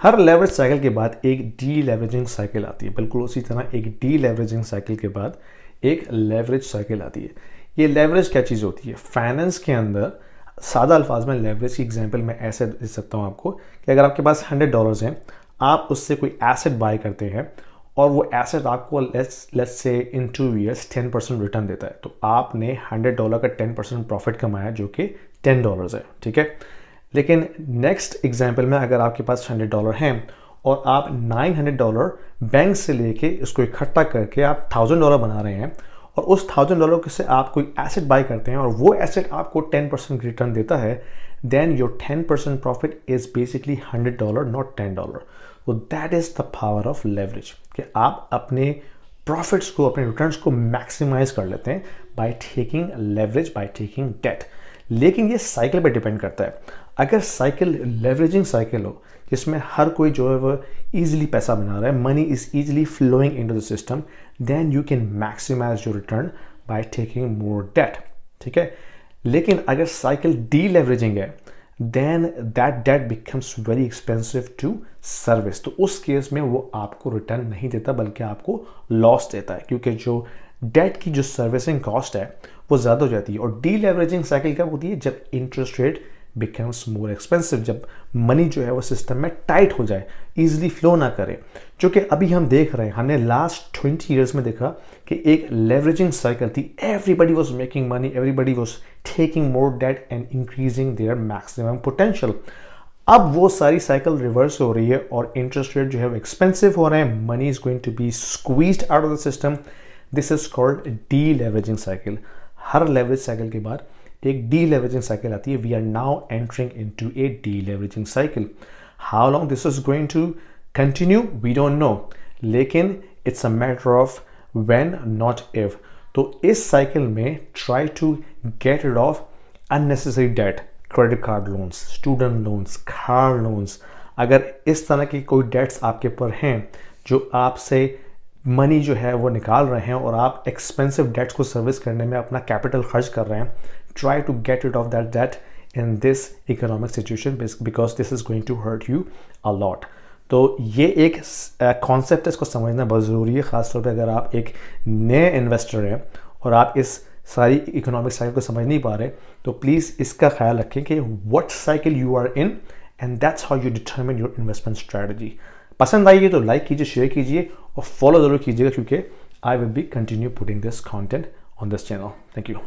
हर leverage cycle के बाद एक डी लेवरेजिंग साइकिल आती है। बिल्कुल उसी तरह एक डी लेवरेजिंग साइकिल के बाद एक लेवरेज साइकिल आती है। ये लेवरेज क्या चीज़ होती है? फाइनेंस के अंदर सादा अल्फाज में लेवरेज की एग्जांपल मैं ऐसे दे सकता हूँ आपको कि अगर आपके पास $100 हैं, आप उससे कोई एसेट बाय करते हैं और वो एसेट आपको let's say in 2 years 10% return देता है, तो आपने $100 का 10% प्रॉफिट कमाया जो कि $10 है, ठीक है। लेकिन नेक्स्ट एग्जांपल में अगर आपके पास $100 हैं और आप $900 बैंक से लेके उसको इकट्ठा करके आप $1000 बना रहे हैं और उस $1000 से आप कोई एसेट बाय करते हैं और वो एसेट आपको 10% रिटर्न देता है, then your 10% profit is basically $100 not $10। तो that is the power of leverage कि आप अपने प्रॉफिट्स को, अपने रिटर्न्स को मैक्सिमाइज कर लेते हैं by taking leverage, by taking debt. लेकिन ये साइकिल पे डिपेंड करता है। अगर साइकिल लेवरेजिंग साइकिल हो जिसमें हर कोई जो है वो ईजिली पैसा बना रहा है, money is easily flowing into the system, then you can maximise your return by taking more debt, ठीक है। लेकिन अगर साइकिल डी लेवरेजिंग है, then that debt becomes very expensive to service. तो उस केस में वो आपको रिटर्न नहीं देता बल्कि आपको लॉस देता है, क्योंकि जो डेट की जो सर्विसिंग कॉस्ट है वो ज़्यादा हो जाती है। और डी लेवरेजिंग साइकिल कब होती है? जब interest rate becomes more expensive, जब मनी जो है वो सिस्टम में टाइट हो जाए, ईजिली फ्लो ना करे। जो कि अभी हम देख रहे हैं, हमने लास्ट 20 ईयर्स में देखा कि एक लेवरेजिंग साइकिल थी। Everybody was making money, everybody was taking more debt and increasing their maximum potential. अब वो सारी साइकिल रिवर्स हो रही है और इंटरेस्ट रेट जो है वो एक्सपेंसिव हो रहे हैं, money is going to be squeezed out of the system. This is called deleveraging cycle. हर लेवरेज साइकिल के बाद एक डी लेवरेजिंग साइकिल आती है। We are now entering into a deleveraging cycle. How long this is going to continue we don't know, लेकिन it's a matter of when not if. तो इस cycle में try to get rid of unnecessary debt, credit card loans, student loans, car loans. अगर इस तरह की कोई dates आपके ऊपर हैं जो आपसे मनी जो है वो निकाल रहे हैं और आप एक्सपेंसिव डेट्स को सर्विस करने में अपना कैपिटल खर्च कर रहे हैं, try to get rid of that debt in this economic situation because this is going to hurt you a lot. तो ये एक कॉन्सेप्ट है, इसको समझना बहुत ज़रूरी है, ख़ासतौर पे अगर आप एक नए इन्वेस्टर हैं और आप इस सारी इकोनॉमिक साइकिल को समझ नहीं पा रहे, तो प्लीज़ इसका ख्याल रखें कि what cycle you are in and that's how you determine your investment strategy. पसंद आइए तो लाइक कीजिए, शेयर कीजिए और फॉलो ज़रूर कीजिएगा, क्योंकि I will be continue putting this content on this channel. Thank you.